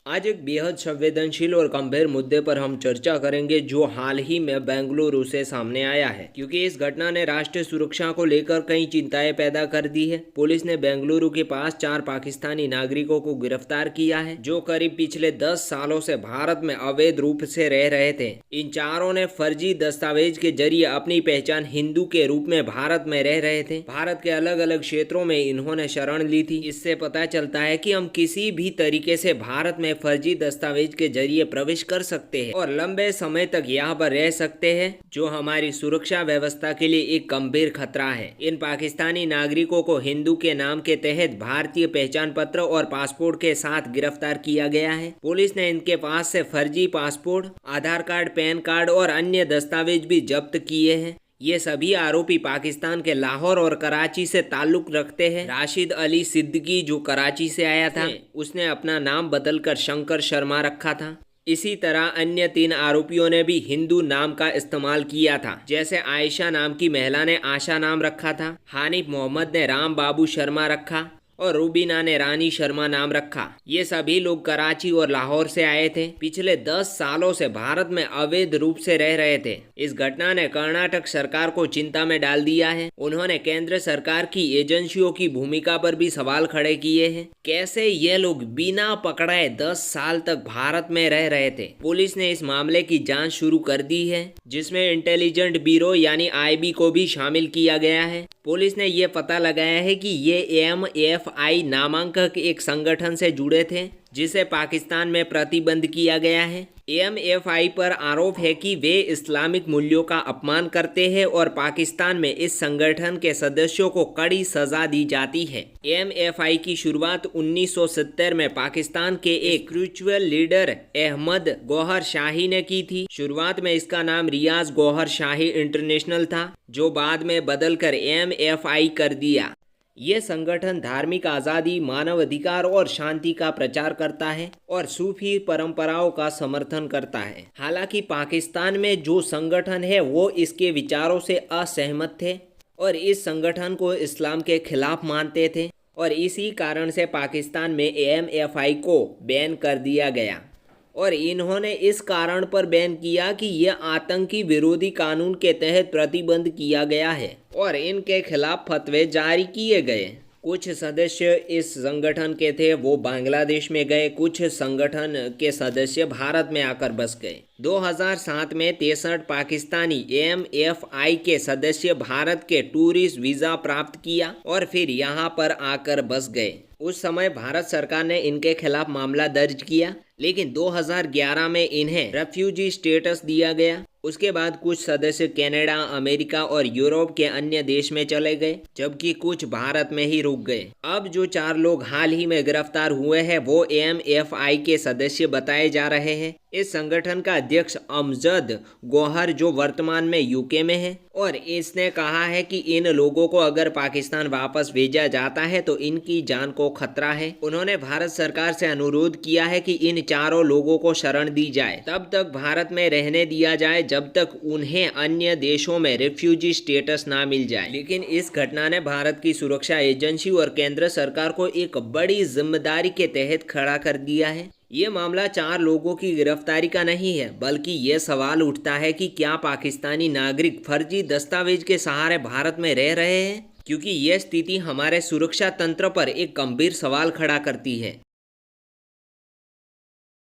आज एक बेहद संवेदनशील और गंभीर मुद्दे पर हम चर्चा करेंगे जो हाल ही में बेंगलुरु से सामने आया है, क्योंकि इस घटना ने राष्ट्रीय सुरक्षा को लेकर कई चिंताएं पैदा कर दी है। पुलिस ने बेंगलुरु के पास 4 पाकिस्तानी नागरिकों को गिरफ्तार किया है जो करीब पिछले 10 सालों से भारत में अवैध रूप से रह रहे थे। इन चारों ने फर्जी दस्तावेज के जरिए अपनी पहचान हिंदू के रूप में भारत में रह रहे थे। भारत के अलग अलग क्षेत्रों में इन्होंने शरण ली थी। इससे पता चलता है कि हम किसी भी तरीके से भारत में फर्जी दस्तावेज के जरिए प्रवेश कर सकते हैं और लंबे समय तक यहाँ पर रह सकते हैं, जो हमारी सुरक्षा व्यवस्था के लिए एक गंभीर खतरा है। इन पाकिस्तानी नागरिकों को हिंदू के नाम के तहत भारतीय पहचान पत्र और पासपोर्ट के साथ गिरफ्तार किया गया है। पुलिस ने इनके पास से फर्जी पासपोर्ट, आधार कार्ड, पैन कार्ड और अन्य दस्तावेज भी जब्त किए हैं। ये सभी आरोपी पाकिस्तान के लाहौर और कराची से ताल्लुक रखते हैं। राशिद अली सिद्दीकी जो कराची से आया था, उसने अपना नाम बदलकर शंकर शर्मा रखा था। इसी तरह अन्य 3 आरोपियों ने भी हिंदू नाम का इस्तेमाल किया था। जैसे आयशा नाम की महिला ने आशा नाम रखा था, हानिफ मोहम्मद ने राम बाबू शर्मा रखा और रूबीना ने रानी शर्मा नाम रखा। ये सभी लोग कराची और लाहौर से आए थे। पिछले 10 सालों से भारत में अवैध रूप से रह रहे थे। इस घटना ने कर्नाटक सरकार को चिंता में डाल दिया है। उन्होंने केंद्र सरकार की एजेंसियों की भूमिका पर भी सवाल खड़े किए हैं। कैसे ये लोग बिना पकड़े 10 साल तक भारत में रह रहे थे। पुलिस ने इस मामले की जांच शुरू कर दी है, जिसमें इंटेलिजेंट ब्यूरो यानी IB को भी शामिल किया गया है। पुलिस ने ये पता लगाया है कि ये MFI नामांकक एक संगठन से जुड़े थे जिसे पाकिस्तान में प्रतिबंध किया गया है। MFI पर आरोप है कि वे इस्लामिक मूल्यों का अपमान करते हैं और पाकिस्तान में इस संगठन के सदस्यों को कड़ी सजा दी जाती है। MFI की शुरुआत 1970 में पाकिस्तान के एक स्पिरिचुअल लीडर अहमद गौहर शाही ने की थी। शुरुआत में इसका नाम रियाज गौहर शाही इंटरनेशनल था, जो बाद में बदलकर MFI कर दिया। ये संगठन धार्मिक आज़ादी, मानव अधिकार और शांति का प्रचार करता है और सूफी परंपराओं का समर्थन करता है। हालांकि पाकिस्तान में जो संगठन है वो इसके विचारों से असहमत थे और इस संगठन को इस्लाम के खिलाफ मानते थे और इसी कारण से पाकिस्तान में MFI को बैन कर दिया गया। और इन्होंने इस कारण पर बैन किया कि यह आतंकी विरोधी कानून के तहत प्रतिबंध किया गया है और इनके खिलाफ फतवे जारी किए गए। कुछ सदस्य इस संगठन के थे वो बांग्लादेश में गए, कुछ संगठन के सदस्य भारत में आकर बस गए। 2007 में 63 पाकिस्तानी MFI के सदस्य भारत के टूरिस्ट वीज़ा प्राप्त किया और फिर यहाँ पर आकर बस गए। उस समय भारत सरकार ने इनके खिलाफ मामला दर्ज किया, लेकिन 2011 में इन्हें रेफ्यूजी स्टेटस दिया गया। उसके बाद कुछ सदस्य कनाडा, अमेरिका और यूरोप के अन्य देश में चले गए, जबकि कुछ भारत में ही रुक गए। अब जो 4 लोग हाल ही में गिरफ्तार हुए हैं वो MFI के सदस्य बताए जा रहे हैं। इस संगठन का अध्यक्ष अमजद गौहर जो वर्तमान में UK में है, और इसने कहा है कि इन लोगों को अगर पाकिस्तान वापस भेजा जाता है तो इनकी जान को खतरा है। उन्होंने भारत सरकार से अनुरोध किया है कि इन चारों लोगों को शरण दी जाए, तब तक भारत में रहने दिया जाए जब तक उन्हें अन्य देशों में रेफ्यूजी स्टेटस ना मिल जाए। लेकिन इस घटना ने भारत की सुरक्षा एजेंसी और केंद्र सरकार को एक बड़ी जिम्मेदारी के तहत खड़ा कर दिया है। ये मामला 4 लोगों की गिरफ्तारी का नहीं है, बल्कि ये सवाल उठता है कि क्या पाकिस्तानी नागरिक फर्जी दस्तावेज के सहारे भारत में रह रहे हैं, क्योंकि यह स्थिति हमारे सुरक्षा तंत्र पर एक गंभीर सवाल खड़ा करती है।